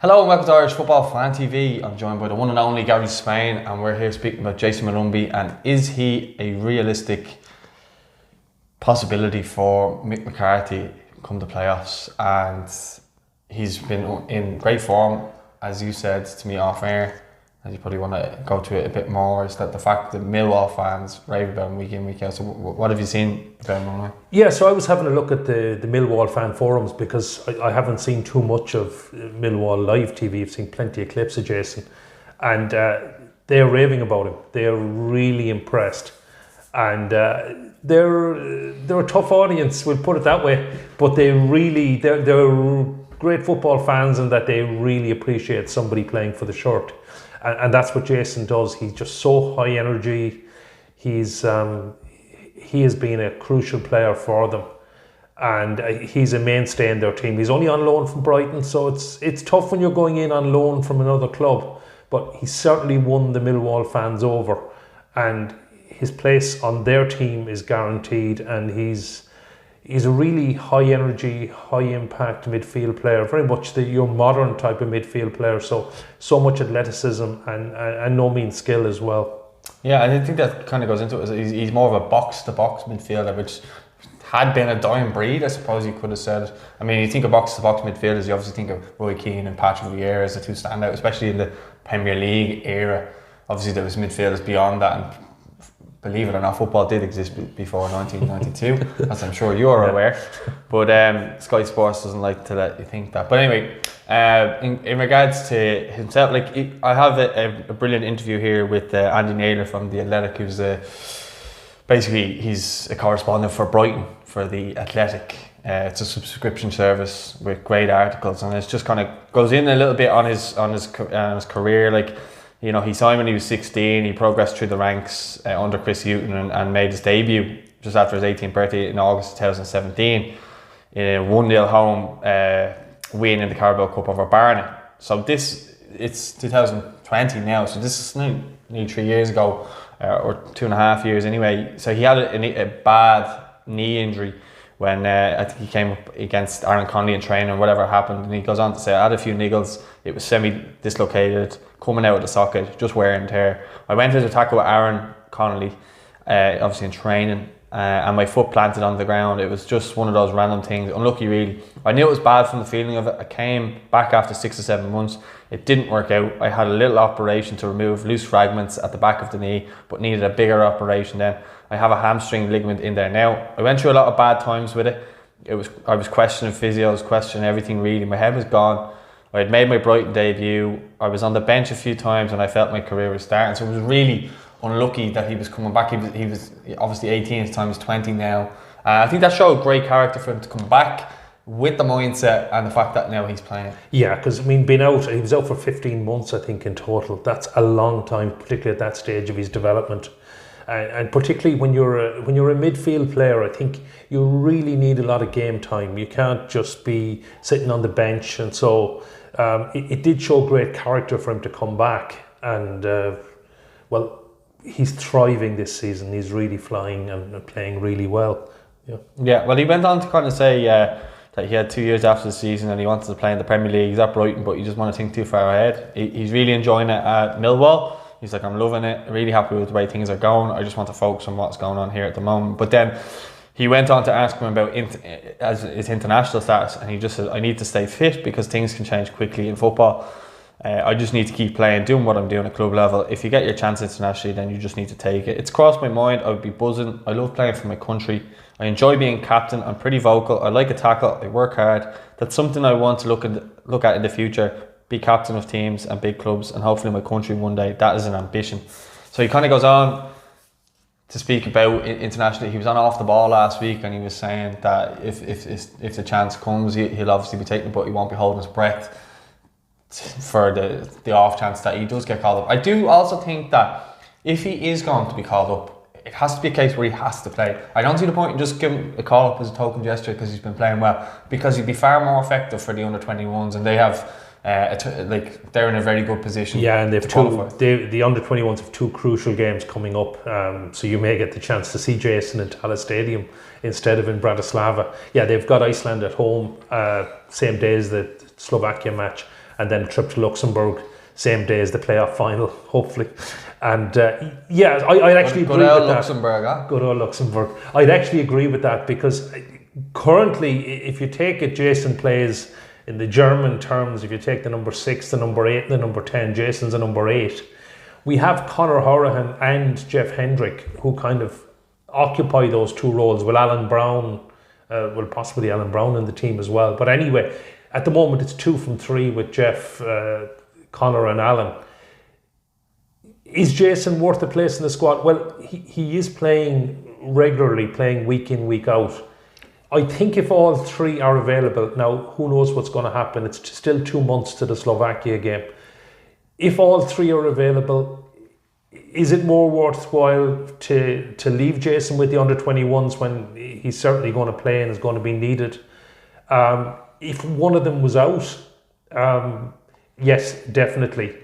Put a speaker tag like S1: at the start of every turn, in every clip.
S1: Hello and welcome to Irish Football Fan TV. I'm joined by the one and only Gary Spain, and we're here speaking about Jayson Molumby, and is he a realistic possibility for Mick McCarthy come the playoffs? And he's been in great form, as you said to me off air, and you probably want to go to it a bit more, is that the fact that Millwall fans rave about him week in, week out. So what have you seen about him online?
S2: Yeah, so I was having a look at the Millwall fan forums because I haven't seen too much of Millwall live TV. I've seen plenty of clips of Jayson, and they're raving about him. They're really impressed, and they're a tough audience, we'll put it that way, but they're great football fans, and that they really appreciate somebody playing for the shirt. And that's what Jayson does. He's just so high energy. He has been a crucial player for them, and he's a mainstay in their team. He's only on loan from Brighton, so it's tough when you're going in on loan from another club, but he certainly won the Millwall fans over, and his place on their team is guaranteed, and he's a really high energy, high impact midfield player, very much your modern type of midfield player, so much athleticism and no mean skill as well.
S1: Yeah, I think that kind of goes into it. He's more of a box-to-box midfielder, which had been a dying breed, I suppose you could have said. I mean, you think of box-to-box midfielders, you obviously think of Roy Keane and Patrick Vieira as the two standout, especially in the Premier League era. Obviously, there was midfielders beyond that, and believe it or not, football did exist before 1992, as I'm sure you're aware. But Sky Sports doesn't like to let you think that. But anyway, in regards to himself, I have a brilliant interview here with Andy Naylor from The Athletic, who's basically he's a correspondent for Brighton for The Athletic. It's a subscription service with great articles, and it just kind of goes in a little bit on his career. You know, he signed when he was 16, he progressed through the ranks under Chris Hughton and made his debut just after his 18th birthday in August 2017 in a 1-0 home win in the Carabao Cup over Barnet. So it's 2020 now, so this is nearly 3 years ago, or 2.5 years anyway. So he had a bad knee injury when I think he came up against Aaron Connolly in training or whatever happened, and he goes on to say, I had a few niggles, it was semi-dislocated, coming out of the socket, just wear and tear. I went into tackle with Aaron Connolly, obviously in training, and my foot planted on the ground. It was just one of those random things, unlucky really. I knew it was bad from the feeling of it. I came back after 6 or 7 months. It didn't work out. I had a little operation to remove loose fragments at the back of the knee, but needed a bigger operation then. I have a hamstring ligament in there now. I went through a lot of bad times with it. I was questioning physios, questioning everything really. My head was gone. I had made my Brighton debut. I was on the bench a few times, and I felt my career was starting. So it was really unlucky that he was coming back. He was obviously 18 at the time. He's 20 now. I think that showed great character for him to come back with the mindset and the fact that now he's playing.
S2: Yeah, because I mean, he was out for 15 months, I think, in total. That's a long time, particularly at that stage of his development. And particularly when you're a midfield player, I think you really need a lot of game time. You can't just be sitting on the bench, and so it did show great character for him to come back. And well, he's thriving this season. He's really flying and playing really well.
S1: Yeah. Well, he went on to kind of say that he had 2 years after the season and he wanted to play in the Premier League. He's at Brighton, but he doesn't want to think too far ahead. He's really enjoying it at Millwall. He's like, I'm loving it, really happy with the way things are going. I just want to focus on what's going on here at the moment. But then he went on to ask him about his international status, and he just said, I need to stay fit because things can change quickly in football. I just need to keep playing, doing what I'm doing at club level. If you get your chance internationally, then you just need to take it. It's crossed my mind, I would be buzzing. I love playing for my country. I enjoy being captain. I'm pretty vocal. I like a tackle. I work hard. That's something I want to look at in the future. Be captain of teams and big clubs, and hopefully my country one day. That is an ambition. So he kind of goes on to speak about internationally. He was on Off the Ball last week, and he was saying that if the chance comes, he'll obviously be taking it, but he won't be holding his breath for the off chance that he does get called up. I do also think that if he is going to be called up, it has to be a case where he has to play. I don't see the point in just giving a call up as a token gesture because he's been playing well, because he'd be far more effective for the under-21s, and they have they're in a very good position.
S2: Yeah, and the under-21s have 2 crucial games coming up, so you may get the chance to see Jayson in Tallaght Stadium instead of in Bratislava. Yeah, they've got Iceland at home, same day as the Slovakia match, and then a trip to Luxembourg, same day as the playoff final, hopefully. And I'd actually agree with that.
S1: Luxembourg, huh?
S2: Good old Luxembourg. I'd actually agree with that, because currently, if you take it, Jayson plays in the German terms. If you take the number 6, the number 8, the number 10, Jason's a number 8. We have Conor Hourihane and Jeff Hendrick, who kind of occupy those two roles. Will Alan Brown, possibly Alan Brown in the team as well. But anyway, at the moment it's 2 from 3 with Jeff, Conor and Alan. Is Jayson worth a place in the squad? Well, he is playing regularly, playing week in, week out. I think if all 3 are available, now who knows what's going to happen, it's still 2 months to the Slovakia game. If all 3 are available, is it more worthwhile to leave Jayson with the under-21s when he's certainly going to play and is going to be needed? If one of them was out, yes, definitely.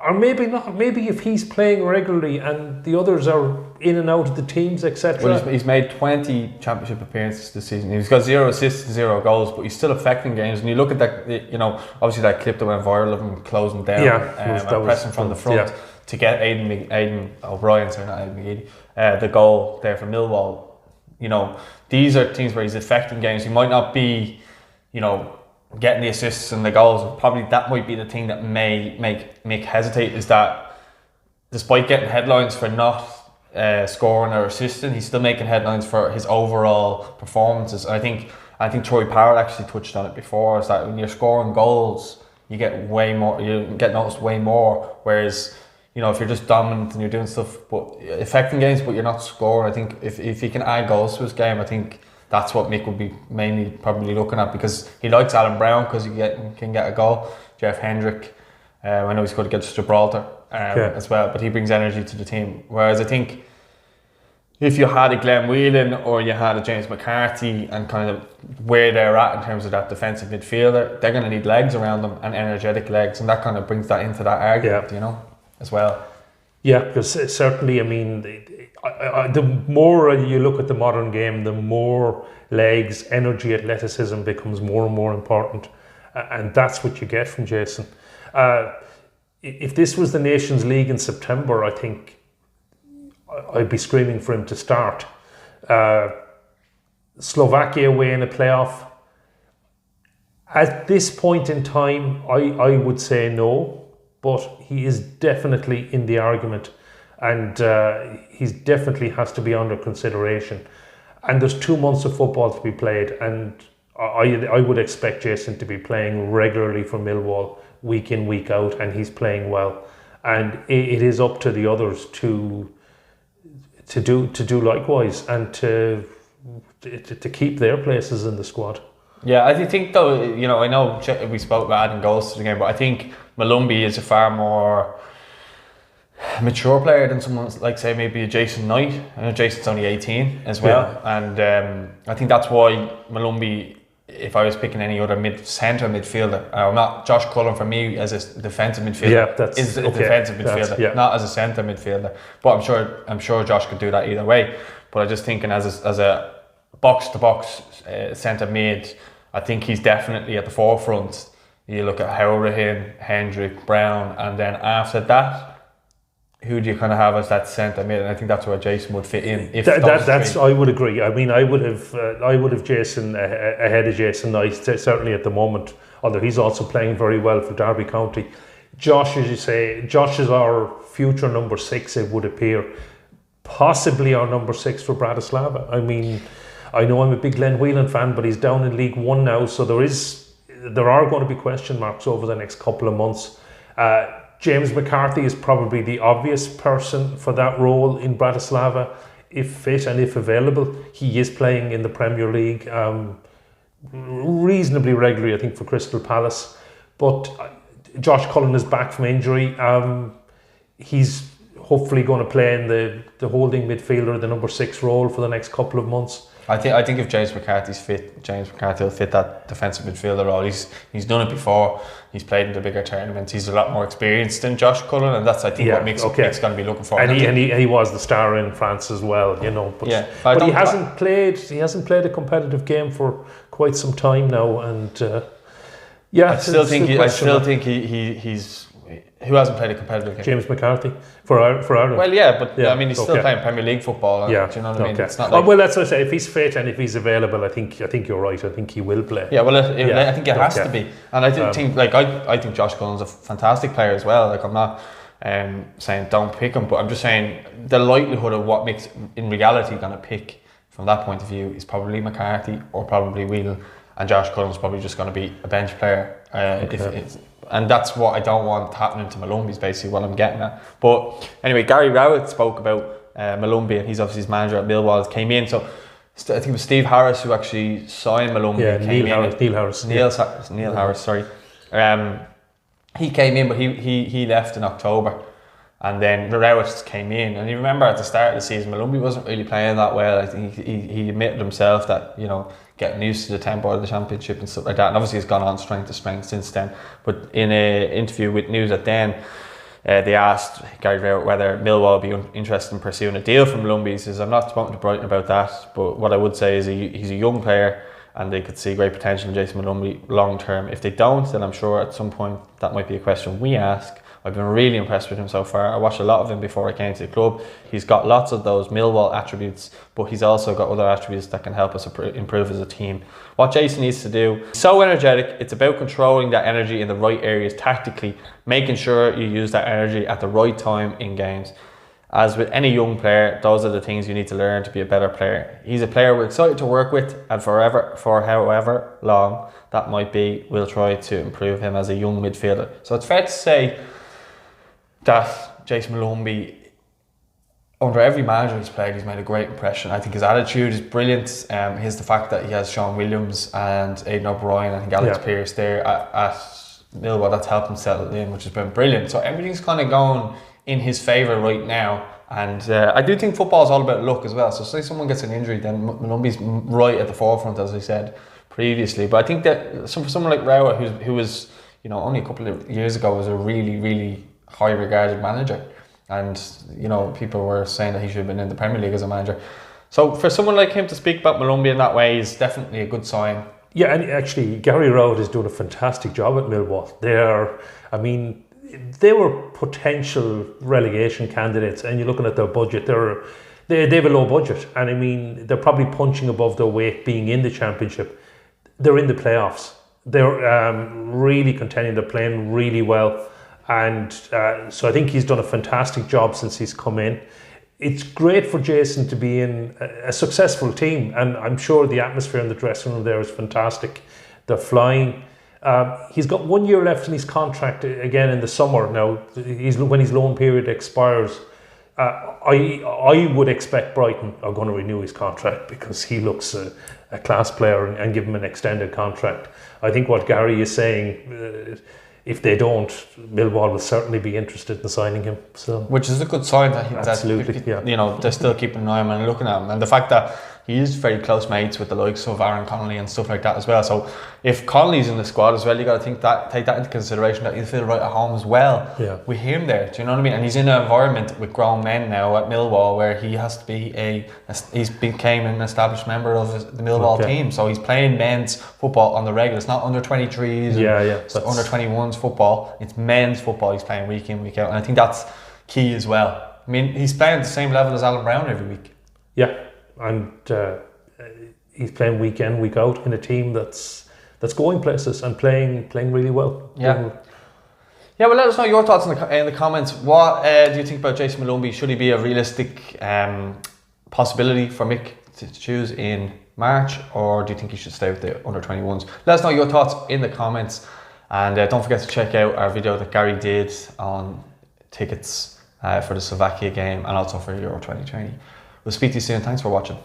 S2: Or maybe not. Maybe if he's playing regularly and the others are in and out of the teams, etc.
S1: Well, he's made 20 championship appearances this season. He's got 0 assists and 0 goals, but he's still affecting games. And you look at that, obviously that clip that went viral of him closing down and pressing from the front to get Aidan O'Brien, sorry, not Aidan McGeady, the goal there for Millwall. These are things where he's affecting games. He might not be, getting the assists and the goals. Probably that might be the thing that may make Mick hesitate, is that despite getting headlines for not scoring or assisting, he's still making headlines for his overall performances. I think Troy Powell actually touched on it before, is that when you're scoring goals, you get way more, you get noticed way more, whereas if you're just dominant and you're doing stuff but affecting games but you're not scoring, I think if he can add goals to his game, I think that's what Mick would be mainly probably looking at, because he likes Alan Brown because he can get a goal. Jeff Hendrick, I know he's good against Gibraltar as well, but he brings energy to the team. Whereas I think if you had a Glenn Whelan or you had a James McCarthy and kind of where they're at in terms of that defensive midfielder, they're going to need legs around them and energetic legs, and that kind of brings that into that argument, as well.
S2: Yeah, because certainly, I mean, the more you look at the modern game, the more legs, energy, athleticism becomes more and more important, and that's what you get from Jayson. If this was the Nations League in September, I think I'd be screaming for him to start. Slovakia away in a playoff. At this point in time, I would say no, but he is definitely in the argument, and he definitely has to be under consideration. And there's 2 months of football to be played, and I would expect Jayson to be playing regularly for Millwall, week in, week out, and he's playing well. And it is up to the others to do likewise, and to keep their places in the squad.
S1: Yeah, I think though, I know we spoke about adding goals to the game, but I think Molumby is a far more mature player than someone like, say, maybe a Jason Knight. I know Jason's only 18 as well, and I think that's why Molumby, if I was picking any other centre midfielder, not Josh Cullen for me as a defensive midfielder, is a defensive midfielder, not as a centre midfielder. But I'm sure Josh could do that either way. But I'm just thinking as a box to box centre mid, I think he's definitely at the forefront. You look at Hourihane, Hendrick, Brown, and then after that, who do you kind of have as that centre mid? And I think that's where Jayson would fit in. I would agree. I mean, I would have Jayson ahead of Jason Knight, certainly at the moment. Although he's also playing very well for Derby County. Josh, as you say, Josh is our future number 6. It would appear, possibly our number 6 for Bratislava. I mean, I know I'm a big Glenn Whelan fan, but he's down in League One now, so there are going to be question marks over the next couple of months. James McCarthy is probably the obvious person for that role in Bratislava, if fit and if available. He is playing in the Premier League reasonably regularly, I think, for Crystal Palace. But Josh Cullen is back from injury. He's hopefully going to play in the holding midfielder, the number 6 role for the next couple of months. I think if James McCarthy's fit, James McCarthy will fit that defensive midfielder role. He's done it before. He's played in the bigger tournaments. He's a lot more experienced than Josh Cullen, and that's, I think, what Mick's going to be looking for.
S2: And he was the star in France as well, But he hasn't played a competitive game for quite some time now, and Yeah,
S1: I still think he's who hasn't played a competitive game.
S2: James McCarthy for Ireland.
S1: Well, yeah, but I mean, he's still playing Premier League football.
S2: Yeah,
S1: do you know what I mean?
S2: Okay.
S1: It's not like,
S2: well, that's what I say. If he's fit and if he's available, I think you're right. I think he will play.
S1: Yeah, well, I think it has to be, and I think I think Josh Cullen's a fantastic player as well. Like, I'm not saying don't pick him, but I'm just saying the likelihood of what makes in reality going to pick from that point of view is probably McCarthy or probably Whelan, and Josh Cullen's probably just going to be a bench player. And that's what I don't want happening to Molumby, is basically what I'm getting at. But anyway, Gary Rowett spoke about Molumby, and he's obviously his manager at Millwall, came in. So I think it was Steve Harris who actually signed Molumby.
S2: Yeah, Neil Harris.
S1: Sorry. He came in, but he left in October. And then Rowett came in. And you remember at the start of the season, Molumby wasn't really playing that well. I think he admitted himself that, you know, getting used to the tempo of the championship and stuff like that. And obviously he's gone on strength to strength since then. But in an interview with News at Den, they asked Gary Rowett whether Millwall would be interested in pursuing a deal from Molumby. He says, I'm not spoken to Brighton about that, but what I would say is he's a young player and they could see great potential in Jayson Molumby long term. If they don't, then I'm sure at some point that might be a question we ask. I've been really impressed with him so far. I watched a lot of him before I came to the club. He's got lots of those Millwall attributes, but he's also got other attributes that can help us improve as a team. What Jayson needs to do, so energetic, it's about controlling that energy in the right areas tactically, making sure you use that energy at the right time in games. As with any young player, those are the things you need to learn to be a better player. He's a player we're excited to work with, and for however long that might be, we'll try to improve him as a young midfielder. So it's fair to say that Jayson Molumby, under every manager he's played, he's made a great impression. I think his attitude is brilliant. Here's the fact that he has Sean Williams and Aidan O'Brien, I think Alex Pearce there at Millwall, that's helped him settle in, which has been brilliant. So everything's kind of going in his favour right now. And I do think football is all about luck as well. So say someone gets an injury, then Molumby's right at the forefront, as I said previously. But I think that for someone like Rowett, who was, you know, only a couple of years ago was a really, really high regarded manager, and you know, people were saying that he should have been in the Premier League as a manager. So for someone like him to speak about Molumby in that way is definitely a good sign. Yeah, and actually Gary Rowett is doing a fantastic job at Millwall. They were potential relegation candidates, and you're looking at their budget, they have a low budget, and I mean, they're probably punching above their weight being in the championship. They're in the playoffs. They're really contending. They're playing really well. And so I think he's done a fantastic job since he's come in. It's great for Jayson to be in a successful team, and I'm sure the atmosphere in the dressing room there is fantastic. They're flying. He's got 1 year left in his contract again in the summer. Now, when his loan period expires, I would expect Brighton are going to renew his contract because he looks a class player and give him an extended contract. I think what Gary is saying, if they don't, Millwall will certainly be interested in signing him. So, which is a good sign that you know, they're still keeping an eye on him and looking at him, and the fact that he is very close mates with the likes of Aaron Connolly and stuff like that as well. So if Connolly's in the squad as well, you got to take that into consideration, that he'll feel right at home as well. Yeah, with him there, do you know what I mean? And he's in an environment with grown men now at Millwall where he has to be he's became an established member of the Millwall team. So he's playing men's football on the regular. It's not under 23s. It's under 21s football. It's men's football. He's playing week in, week out, and I think that's key as well. I mean, he's playing at the same level as Alan Brown every week. Yeah. And he's playing week in, week out in a team that's going places and playing really well. Yeah. Well, let us know your thoughts in the comments. What do you think about Jayson Molumby? Should he be a realistic possibility for Mick to choose in March, or do you think he should stay with the under 21s? Let us know your thoughts in the comments, and don't forget to check out our video that Gary did on tickets for the Slovakia game and also for Euro 2020. We'll speak to you soon. Thanks for watching.